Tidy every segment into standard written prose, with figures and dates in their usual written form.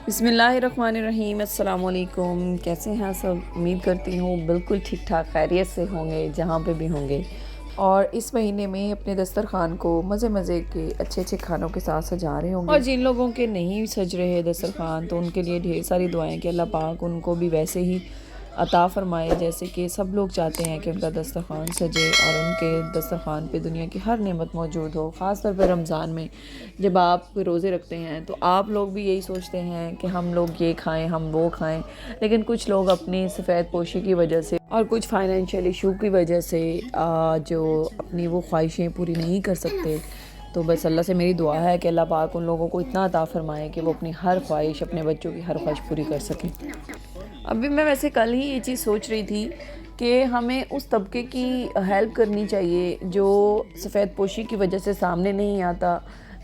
बिस्मिल्लाहिर्रहमानिर्रहीम। अस्सलाम वालेकुम। कैसे हैं सब? उम्मीद करती हूँ बिल्कुल ठीक ठाक खैरियत से होंगे जहाँ पे भी होंगे। और इस महीने में अपने दस्तरखान को मज़े मज़े के अच्छे अच्छे खानों के साथ सजा रहे होंगे। और जिन लोगों के नहीं सज रहे हैं दस्तरखान, तो उनके लिए ढेर सारी दुआएं कि अल्लाह पाक उनको भी वैसे ही अता फ़रमाए जैसे कि सब लोग चाहते हैं कि उनका दस्तरखान सजे और उनके दस्तरखान पे दुनिया की हर नेमत मौजूद हो। ख़ास तौर पर रमज़ान में जब आप रोज़े रखते हैं तो आप लोग भी यही सोचते हैं कि हम लोग ये खाएं, हम वो खाएं, लेकिन कुछ लोग अपनी सफ़ेद पोशी की वजह से और कुछ फाइनेंशियल इशू की वजह से जो अपनी वो ख्वाहिशें पूरी नहीं कर सकते। तो बस अल्लाह से मेरी दुआ है कि अल्लाह पाक उन लोगों को इतना अता फ़रमाए कि वो अपनी हर ख्वाहिश, अपने बच्चों की हर ख्वाहिश पूरी कर सकें। अभी मैं वैसे कल ही ये चीज़ सोच रही थी कि हमें उस तबके की हेल्प करनी चाहिए जो सफ़ेद पोशी की वजह से सामने नहीं आता,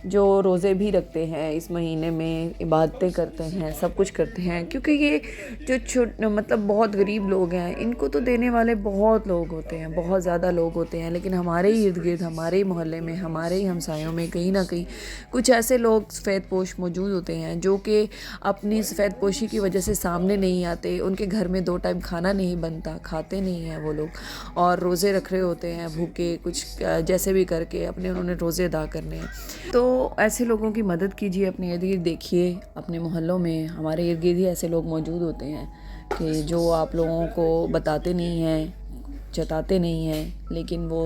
जो रोज़े भी रखते हैं इस महीने में, इबादतें करते हैं, सब कुछ करते हैं। क्योंकि ये जो मतलब बहुत गरीब लोग हैं, इनको तो देने वाले बहुत लोग होते हैं, बहुत ज़्यादा लोग होते हैं, लेकिन हमारे इर्द गिर्द, हमारे मोहल्ले में, हमारे ही हमसायों में कहीं ना कहीं कुछ ऐसे लोग सफ़ेद पोश मौजूद होते हैं जो कि अपनी सफ़ेद पोशी की वजह से सामने नहीं आते। उनके घर में 2 टाइम खाना नहीं बनता, खाते नहीं हैं वो लोग, और रोज़े रख रहे होते हैं भूखे, कुछ जैसे भी करके अपने उन्होंने रोज़े अदा करने हैं। तो ऐसे लोगों की मदद कीजिए, अपने इर्द गिर्द देखिए, अपने मोहल्लों में, हमारे इर्द गिर्द ही ऐसे लोग मौजूद होते हैं कि जो आप लोगों को बताते नहीं हैं, जताते नहीं हैं, लेकिन वो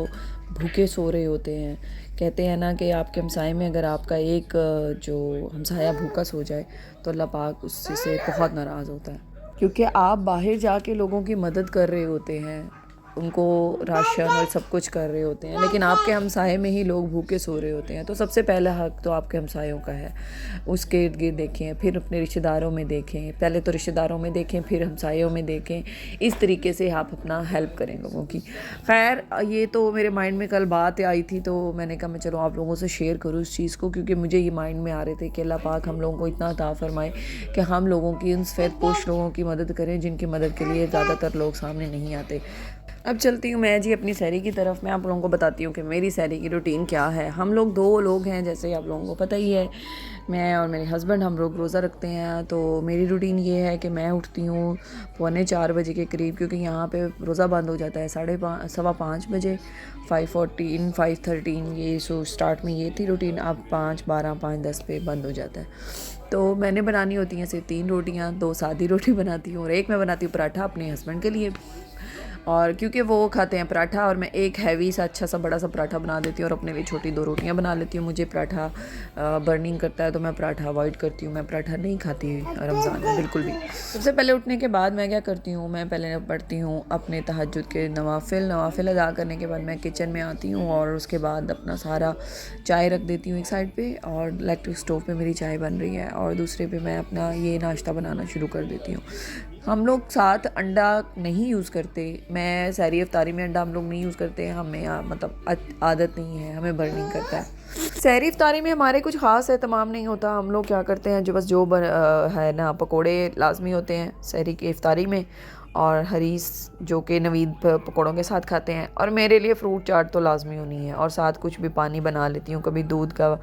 भूखे सो रहे होते हैं। कहते हैं ना कि आपके हमसाए में अगर आपका एक जो हमसाया भूखा सो जाए तो अल्लाह पाक उससे बहुत नाराज़ होता है, क्योंकि आप बाहर जाके लोगों की मदद कर रहे होते हैं, उनको राशन और सब कुछ कर रहे होते हैं, लेकिन आपके हमसाए में ही लोग भूखे सो रहे होते हैं। तो सबसे पहला हक़ तो आपके हमसायों का है। उसके इर्द गिर्द देखें, फिर अपने रिश्तेदारों में देखें, पहले तो रिश्तेदारों में देखें, फिर हमसायों में देखें। इस तरीके से आप अपना हेल्प करें लोगों की। खैर, ये तो मेरे माइंड में कल बात आई थी, तो मैंने कहा मैं चलो आप लोगों से शेयर करूँ इस चीज़ को, क्योंकि मुझे ये माइंड में आ रहे थे कि अल्लाह पाक हम लोगों को इतना अता फ़रमाए कि हम लोगों की, उन सफ़ेद पोश लोगों की मदद करें जिनकी मदद के लिए ज़्यादातर लोग सामने नहीं आते। अब चलती हूँ मैं जी अपनी सहरी की तरफ। मैं आप लोगों को बताती हूँ कि मेरी सहरी की रूटीन क्या है। हम लोग 2 लोग हैं, जैसे आप लोगों को पता ही है, मैं और मेरे हस्बैंड, हम लोग रोज़ा रखते हैं। तो मेरी रूटीन ये है कि मैं उठती हूँ 3:45 के करीब, क्योंकि यहाँ पे रोज़ा बंद हो जाता है 5:15 बजे, 5:14 5:13 ये सो स्टार्ट में ये थी रूटीन। अब 5:12 5:10 पे बंद हो जाता है। तो मैंने बनानी होती हैं सिर्फ 3 रोटियाँ, 2 सादी रोटी बनाती हूँ और एक मैं बनाती हूँ पराठा अपने हस्बैंड के लिए। और क्योंकि वो खाते हैं पराठा, और मैं एक हैवी सा अच्छा सा बड़ा सा पराठा बना देती हूँ और अपने लिए छोटी 2 रोटियाँ बना लेती हूँ। मुझे पराठा बर्निंग करता है, तो मैं पराठा अवॉइड करती हूँ। मैं पराठा नहीं खाती रमज़ान में बिल्कुल भी। सबसे पहले उठने के बाद मैं क्या करती हूँ, मैं पहले पढ़ती हूँ अपने तहज्जुद के नवाफिल अदा करने के बाद मैं किचन में आती हूँ, और उसके बाद अपना सारा चाय रख देती हूँ एक साइड पे, और इलेक्ट्रिक स्टोव पे मेरी चाय बन रही है, और दूसरे पे मैं अपना ये नाश्ता बनाना शुरू कर देती हूँ। हम लोग साथ अंडा नहीं यूज़ करते। मैं सहरी इफ्तारी में अंडा हम लोग नहीं यूज़ करते, हमें मतलब आदत नहीं है, हमें बर्निंग करता है। सहरी इफ्तारी में हमारे कुछ ख़ास एहतमाम नहीं होता। हम लोग क्या करते हैं, जो बस है ना, पकोड़े लाजमी होते हैं सहरी की इफ्तारी में, और हरीस जो कि नवीद पकौड़ों के साथ खाते हैं, और मेरे लिए फ्रूट चाट तो लाजमी होनी है, और साथ कुछ भी पानी बना लेती हूँ, कभी दूध का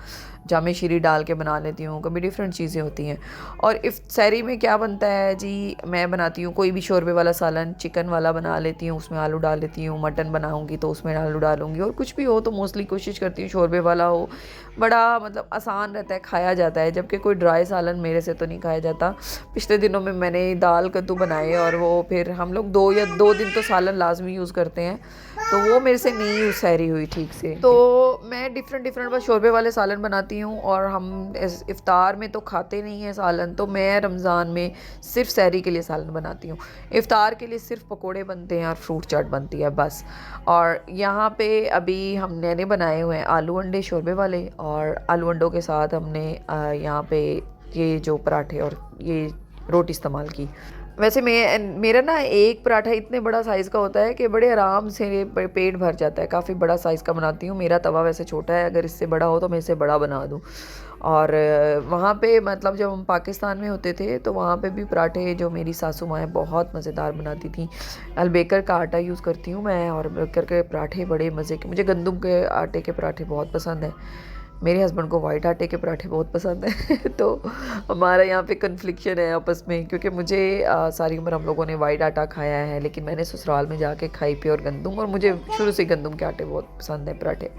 जामे शीरी डाल के बना लेती हूँ, कभी डिफरेंट चीज़ें होती हैं। और इफ सहरी में क्या बनता है जी, मैं बनाती हूँ कोई भी शोरबे वाला सालन, चिकन वाला बना लेती हूँ, उसमें आलू डाल लेती हूँ, मटन बनाऊँगी तो उसमें आलू डालूँगी, और कुछ भी हो तो मोस्टली कोशिश करती हूँ शोरबे वाला हो। बड़ा मतलब आसान रहता है, खाया जाता है, जबकि कोई ड्राई सालन मेरे से तो नहीं खाया जाता। पिछले दिनों में मैंने दाल कद्दू बनाए, और वो फिर हम लोग 2 दिन तो सालन लाजमी यूज़ करते हैं, तो वो मेरे से नहीं सहरी हुई ठीक से। तो मैं डिफरेंट बस शोरबे वाले सालन बनाती हूँ, और हम इफ्तार में तो खाते नहीं हैं सालन, तो मैं रमज़ान में सिर्फ सहरी के लिए सालन बनाती हूँ। इफ्तार के लिए सिर्फ पकोड़े बनते हैं और फ्रूट चाट बनती है बस। और यहाँ पे अभी हमने बनाए हुए हैं आलू अंडे शोरबे वाले, और आलू अंडों के साथ हमने यहाँ पे ये जो पराठे और ये रोटी इस्तेमाल की। वैसे मेरा ना एक पराठा इतने बड़ा साइज़ का होता है कि बड़े आराम से पेट भर जाता है। काफ़ी बड़ा साइज़ का बनाती हूँ। मेरा तवा वैसे छोटा है, अगर इससे बड़ा हो तो मैं इससे बड़ा बना दूँ। और वहाँ पे मतलब जब हम पाकिस्तान में होते थे तो वहाँ पे भी पराठे जो मेरी सासू माँ बहुत मज़ेदार बनाती थी। अलबेकर का आटा यूज़ करती हूँ मैं, और बेकर के पराठे बड़े मज़े के, मुझे गंदम के आटे के पराठे बहुत पसंद है। मेरे हस्बैंड को वाइट आटे के पराठे बहुत पसंद है तो हमारा यहाँ पे कन्फ्लिक्शन है आपस में, क्योंकि मुझे सारी उम्र हम लोगों ने वाइट आटा खाया है, लेकिन मैंने ससुराल में जाके खाई प्योर गंदम, और मुझे शुरू से गंदम के आटे बहुत पसंद है पराठे।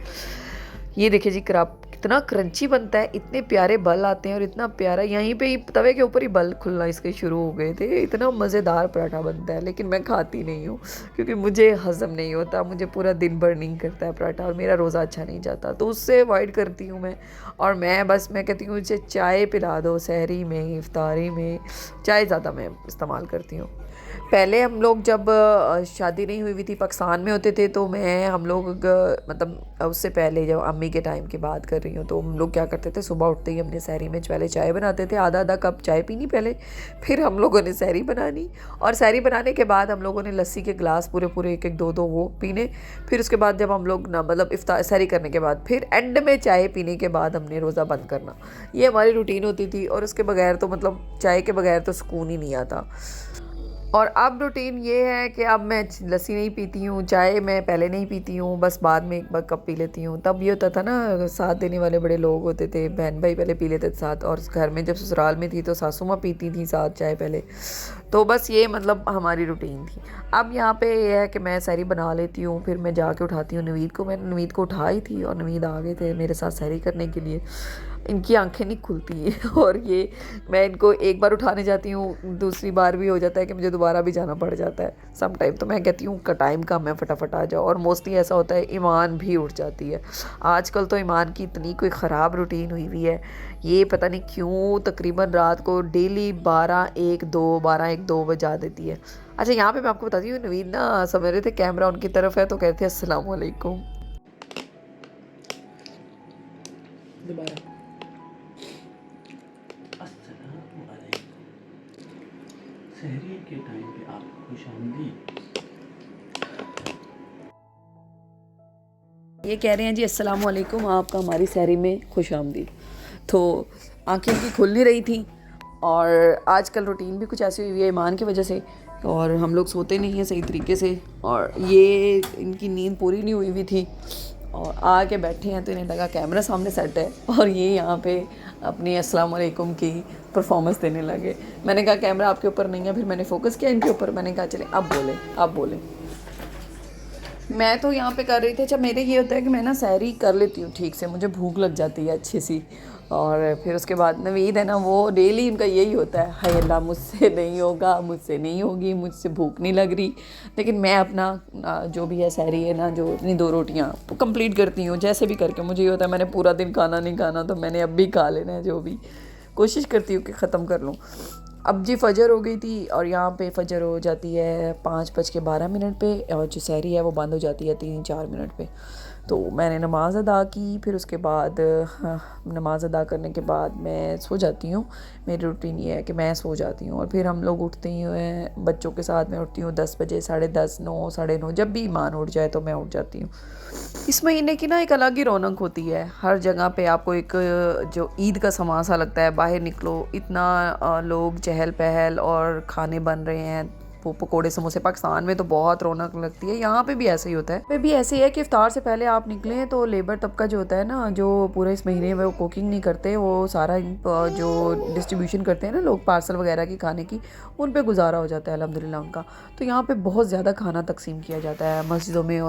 ये देखिए जी कराप कितना क्रंची बनता है, इतने प्यारे बल आते हैं और इतना प्यारा, यहीं पे ही तवे के ऊपर ही बल खुलना इसके शुरू हो गए थे। इतना मज़ेदार पराठा बनता है, लेकिन मैं खाती नहीं हूँ क्योंकि मुझे हज़म नहीं होता, मुझे पूरा दिन बर्निंग करता है पराठा और मेरा रोज़ा अच्छा नहीं जाता, तो उससे अवॉइड करती हूँ मैं। और मैं कहती हूँ मुझे चाय पिला दो, सहरी में इफ्तारी में चाय ज़्यादा मैं इस्तेमाल करती हूँ। पहले हम लोग जब शादी नहीं हुई थी पाकिस्तान में होते थे, तो हम लोग मतलब उससे पहले जब अम्मी के टाइम की बात कर रही हूँ, तो हम लोग क्या करते थे, सुबह उठते ही अपने सहरी में पहले चाय बनाते थे, आधा आधा कप चाय पीनी पहले, फिर हम लोगों ने सहरी बनानी, और सहरी बनाने के बाद हम लोगों ने लस्सी के गिलास पूरे पूरे एक एक दो दो वो पीने। फिर उसके बाद जब हम लोग ना मतलब इफ्तार सहरी करने के बाद फिर एंड में चाय पीने के बाद हमने रोज़ा बंद करना। ये हमारी रूटीन होती थी, और उसके बगैर तो मतलब चाय के बगैर तो सुकून ही नहीं आता। और अब रूटीन ये है कि अब मैं लस्सी नहीं पीती हूँ, चाय मैं पहले नहीं पीती हूँ, बस बाद में एक बार कप पी लेती हूँ। तब ये होता था ना, साथ देने वाले बड़े लोग होते थे, बहन भाई पहले पी लेते थे साथ, और घर में जब ससुराल में थी तो सासू माँ पीती थी साथ चाय पहले। तो बस ये मतलब हमारी रूटीन थी। अब यहाँ पे ये है कि मैं सहरी बना लेती हूँ, फिर मैं जाके उठाती हूँ नवीद को। मैंने नवीद को उठाई थी और नवीद आ गए थे मेरे साथ सहरी करने के लिए। इनकी आंखें नहीं खुलती हैं और ये मैं इनको एक बार उठाने जाती हूँ, दूसरी बार भी हो जाता है कि मुझे दोबारा भी जाना पड़ जाता है सम टाइम। तो मैं कहती हूँ का टाइम कम है, फटाफट आ जाओ। और मोस्टली ऐसा होता है ईमान भी उठ जाती है। आजकल तो ईमान की इतनी कोई ख़राब रूटीन हुई हुई है, ये पता नहीं क्यों तकरीबन रात को डेली 12-1-2 बजा देती है। अच्छा, यहाँ पे मैं आपको बताती हूँ, नवीद ना समझ रहे थे कैमरा उनकी तरफ है, तो कहते हैं अस्सलाम वालेकुम। दोबारा सहरी के टाइम पे आपको खुशामदीद। ये कह रहे हैं जी अस्सलाम वालेकुम, आपका हमारी सहरी में खुश आमदीद। तो आंखें इनकी खुल नहीं रही थी, और आजकल रूटीन भी कुछ ऐसी हुई है ईमान की वजह से, और हम लोग सोते नहीं हैं सही तरीके से, और ये इनकी नींद पूरी नहीं हुई थी, और आके बैठे हैं तो इन्हें लगा कैमरा सामने सेट है, और ये यहाँ पे अपनी अस्सलाम वालेकुम की परफॉर्मेंस देने लगे। मैंने कहा कैमरा आपके ऊपर नहीं है, फिर मैंने फोकस किया इनके ऊपर, मैंने कहा चले अब बोले। मैं तो यहाँ पे कर रही थी। अच्छा, मेरे ये होता है कि मैं ना सहरी कर लेती हूँ ठीक से, मुझे भूख लग जाती है अच्छी सी, और फिर उसके बाद नवीद है ना, वो डेली इनका यही होता है, हाय अल्लाह मुझसे नहीं होगा, मुझसे नहीं होगी, मुझसे भूख नहीं लग रही। लेकिन मैं अपना जो भी है सहरी है ना, जो अपनी 2 रोटियाँ वो कंप्लीट करती हूँ जैसे भी करके। मुझे ये होता है मैंने पूरा दिन खाना नहीं खाना, तो मैंने अब भी खा लेना है, जो भी कोशिश करती हूँ कि ख़त्म कर लूँ। अब जी फ़जर हो गई थी, और यहाँ पे फ़जर हो जाती है 5:12 पे, और जो सहरी है वो बंद हो जाती है 3-4 मिनट पे। तो मैंने नमाज़ अदा की, फिर उसके बाद नमाज़ अदा करने के बाद मैं सो जाती हूँ। मेरी रूटीन ये है कि मैं सो जाती हूँ, और फिर हम लोग उठते ही हैं बच्चों के साथ। मैं उठती हूँ 10 बजे, 10:30, 9, 9:30, जब भी ईमान उठ जाए तो मैं उठ जाती हूँ। इस महीने की ना एक अलग ही रौनक होती है, हर जगह पे आपको एक जो ईद का समा सा लगता है। बाहर निकलो, इतना लोग चहल पहल, और खाने बन रहे हैं, वो पकोड़े समोसे। पाकिस्तान में तो बहुत रौनक लगती है, यहाँ पे भी ऐसे ही होता है। पे भी ऐसे ही है कि इफ्तार से पहले आप निकलें तो लेबर तबका जो होता है ना, जो पूरे इस महीने में वो कुकिंग नहीं करते, वो सारा जो डिस्ट्रीब्यूशन करते हैं ना लोग पार्सल वगैरह की खाने की, उन पे गुजारा हो जाता है अल्हम्दुलिल्लाह उनका। तो यहाँ पे बहुत ज़्यादा खाना तकसीम किया जाता है, मस्जिदों में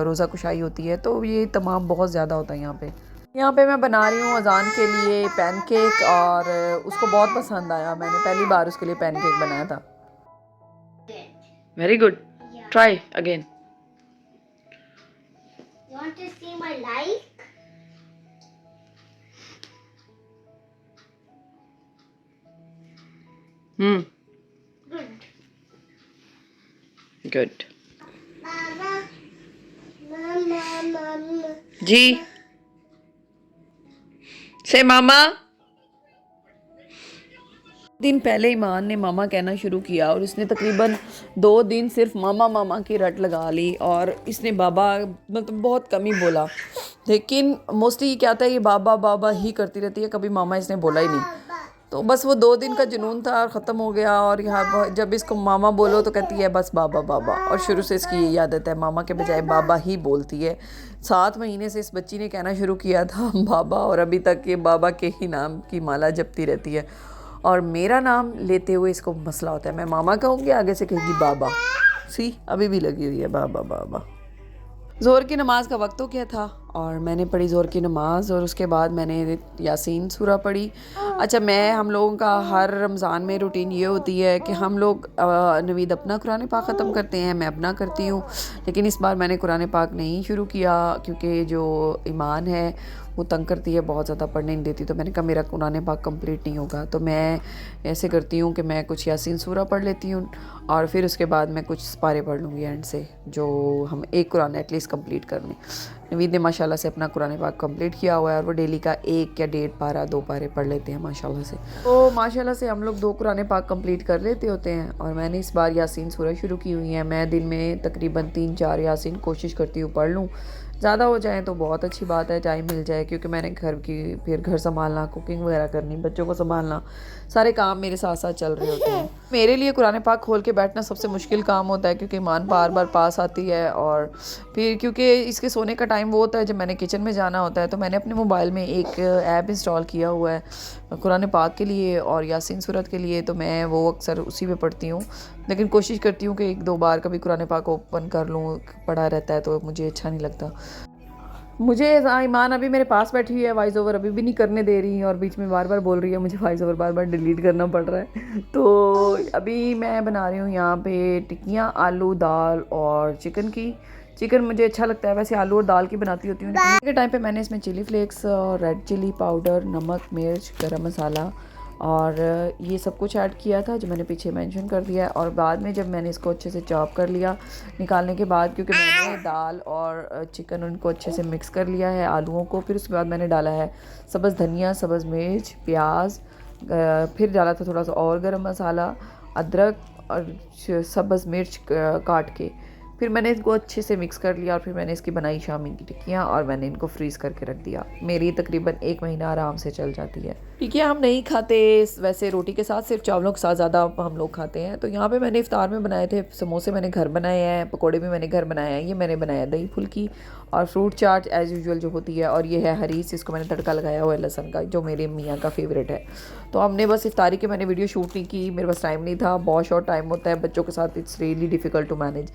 रोज़ा कुशाई होती है, तो ये तमाम बहुत ज़्यादा होता है यहाँ पे। यहाँ पे मैं बना रही हूँ अजान के लिए पैनकेक, और उसको बहुत पसंद आया। मैंने पहली बार उसके लिए पैनकेक बनाया था। Very good. Yeah. Try again. You want to see my like? Good. Good. Mama. Mama, mama. Ji, say mama. दिन पहले ईमान ने मामा कहना शुरू किया, और इसने तकरीबन 2 दिन सिर्फ मामा मामा की रट लगा ली, और इसने बाबा मतलब बहुत कम ही बोला। लेकिन मोस्टली क्या था, ये बाबा बाबा ही करती रहती है, कभी मामा इसने बोला ही नहीं। तो बस वो 2 दिन का जुनून था और ख़त्म हो गया। और यहाँ जब इसको मामा बोलो तो कहती है बस बाबा बाबा, और शुरू से इसकी यही आदत है, मामा के बजाय बाबा ही बोलती है। 7 महीने से इस बच्ची ने कहना शुरू किया था बाबा, और अभी तक ये बाबा के ही नाम की माला जपती रहती है। और मेरा नाम लेते हुए इसको मसला होता है, मैं मामा कहूँगी, आगे से कहेगी बाबा। सी अभी भी लगी हुई है बाबा बाबा। ज़ोहर की नमाज़ का वक्त हो गया था और मैंने पढ़ी ज़ोहर की नमाज़, और उसके बाद मैंने यासीन सूरा पढ़ी। अच्छा, हम लोगों का हर रमज़ान में रूटीन ये होती है कि हम लोग नवीद अपना कुरान पाक ख़त्म करते हैं, मैं अपना करती हूँ। लेकिन इस बार मैंने कुरान पाक नहीं शुरू किया क्योंकि जो ईमान है वो तंग करती है, बहुत ज़्यादा पढ़ने नहीं देती। तो मैंने कहा मेरा कुरान पाक कंप्लीट नहीं होगा, तो मैं ऐसे करती हूँ कि मैं कुछ यासीन सूरा पढ़ लेती हूँ और फिर उसके बाद मैं कुछ पारे पढ़ लूँगी एंड से, जो हम एक कुरान एटलीस्ट कंप्लीट कर लें। नवीद ने माशाल्लाह से अपना कुरान पाक कंप्लीट किया हुआ है और वो डेली का 1 या 1.5 पारा 2 पारे पढ़ लेते हैं माशाल्लाह से। तो माशाल्लाह से हम लोग 2 कुरान पाक कंप्लीट कर लेते होते हैं। और मैंने इस बार यासीन सूरा शुरू की हुई है। मैं दिन में तकरीबन 3-4 यासीन कोशिश करती हूँ पढ़ लूँ, ज़्यादा हो जाए तो बहुत अच्छी बात है, टाइम मिल जाए, क्योंकि मैंने फिर घर संभालना, कुकिंग वगैरह करनी, बच्चों को संभालना, सारे काम मेरे साथ साथ चल रहे होते हैं। मेरे लिए कुरान पाक खोल के बैठना सबसे मुश्किल काम होता है, क्योंकि ईमान बार बार पास आती है। और फिर क्योंकि इसके सोने का टाइम वो होता है जब मैंने किचन में जाना होता है, तो मैंने अपने मोबाइल में एक ऐप इंस्टॉल किया हुआ है कुरान पाक के लिए और यासीन सूरत के लिए, तो मैं वो अक्सर उसी पे पढ़ती हूँ। लेकिन कोशिश करती हूँ कि 1-2 बार कभी कुरान पाक ओपन कर लूँ, पढ़ा रहता है तो मुझे अच्छा नहीं लगता। मुझे ईमान अभी मेरे पास बैठी हुई है, वॉइस ओवर अभी भी नहीं करने दे रही और बीच में बार बार बोल रही है, मुझे वॉइस ओवर बार बार डिलीट करना पड़ रहा है। तो अभी मैं बना रही हूँ यहाँ पे टिक्कियाँ, आलू, दाल और चिकन की। चिकन मुझे अच्छा लगता है, वैसे आलू और दाल की बनाती होती हूँ। के टाइम पे मैंने इसमें चिली फ्लेक्स और रेड चिली पाउडर, नमक, मिर्च, गरम मसाला और ये सब कुछ ऐड किया था जो मैंने पीछे मेंशन कर दिया है। और बाद में जब मैंने इसको अच्छे से चॉप कर लिया निकालने के बाद, क्योंकि मैंने दाल और चिकन उनको अच्छे से मिक्स कर लिया है आलूओं को, फिर उसके बाद मैंने डाला है सब्ज़ धनिया, सब्ज़ मिर्च, प्याज, फिर डाला था थोड़ा सा और गरम मसाला, अदरक और सब्ज़ मिर्च काट के, फिर मैंने इसको अच्छे से मिक्स कर लिया और फिर मैंने इसकी बनाई शामी की टिक्कियाँ और मैंने इनको फ्रीज़ करके रख दिया। मेरी तकरीबन 1 महीना आराम से चल जाती है। टिक्कियाँ हम नहीं खाते वैसे रोटी के साथ, सिर्फ चावलों के साथ ज़्यादा हम लोग खाते हैं। तो यहाँ पे मैंने इफ्तार में बनाए थे समोसे, मैंने घर बनाए हैं, पकोड़े भी मैंने घर बनाए हैं। ये मैंने बनाया दही फुल्की और फ्रूट चाट एज़ यूजुअल जो होती है, और ये है हरीस, इसको मैंने तड़का लगाया हुआ है लहसुन का, जो मेरे मियाँ का फेवरेट है। तो हमने बस इफ्तारी की मैंने वीडियो शूट नहीं की, मेरे पास टाइम नहीं था, बहुत शॉर्ट टाइम होता है बच्चों के साथ, it's really difficult to manage.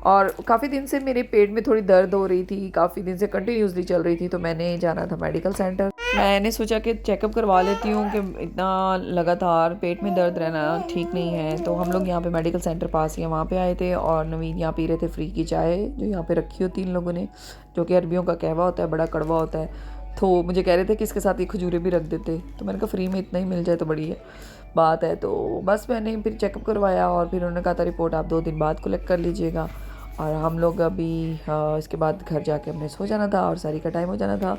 और काफ़ी दिन से मेरे पेट में थोड़ी दर्द हो रही थी, काफ़ी दिन से कंटिन्यूसली चल रही थी, तो मैंने जाना था मेडिकल सेंटर। मैंने सोचा कि चेकअप करवा लेती हूँ कि इतना लगातार पेट में दर्द रहना ठीक नहीं है। तो हम लोग यहाँ पे मेडिकल सेंटर पास ही है, वहाँ पे आए थे और नवीद यहाँ पी रहे थे फ्री की चाय जो यहाँ पे रखी होती इन लोगों ने, जो कि अरबियों का कहवा होता है, बड़ा कड़वा होता है। तो मुझे कह रहे थे कि इसके साथ ये खजूरें भी रख देते, तो मैंने कहा फ्री में इतना ही मिल जाए तो बड़ी बात है। तो बस मैंने फिर चेकअप करवाया और फिर उन्होंने कहा था रिपोर्ट आप 2 दिन बाद कलेक्ट कर लीजिएगा। और हम लोग अभी इसके बाद घर जाके हमने सो जाना था और सारी का टाइम हो जाना था।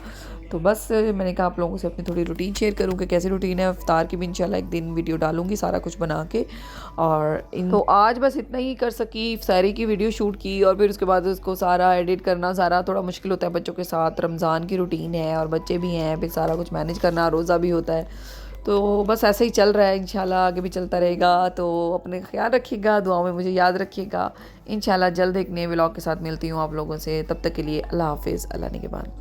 तो बस मैंने कहा आप लोगों से अपनी थोड़ी रूटीन शेयर करूँ कि कैसी रूटीन है। इफ्तार की भी इंशाल्लाह एक दिन वीडियो डालूंगी सारा कुछ बना के। और तो आज बस इतना ही कर सकी, इफ्तारी की वीडियो शूट की और फिर उसके बाद उसको सारा एडिट करना, सारा थोड़ा मुश्किल होता है बच्चों के साथ, रमज़ान की रूटीन है और बच्चे भी हैं, फिर सारा कुछ मैनेज करना, रोज़ा भी होता है। तो बस ऐसे ही चल रहा है, इंशाल्लाह आगे भी चलता रहेगा। तो अपने ख्याल रखिएगा, दुआओं में मुझे याद रखिएगा। इंशाल्लाह जल्द एक नए व्लॉग के साथ मिलती हूँ आप लोगों से, तब तक के लिए अल्लाह हाफिज़, अल्लाह निगहबान।